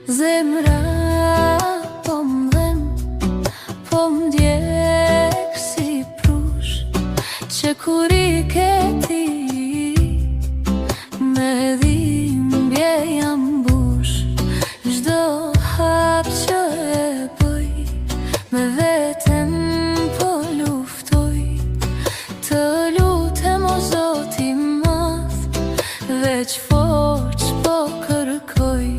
Zemra po m'dhen, po m'djek si prush, që kur i ke ti me dhimbje jam bush. Çdo hap që e bëj me veten po luftoj, të lutem o Zoti i madh, veç forcë po kërkoj.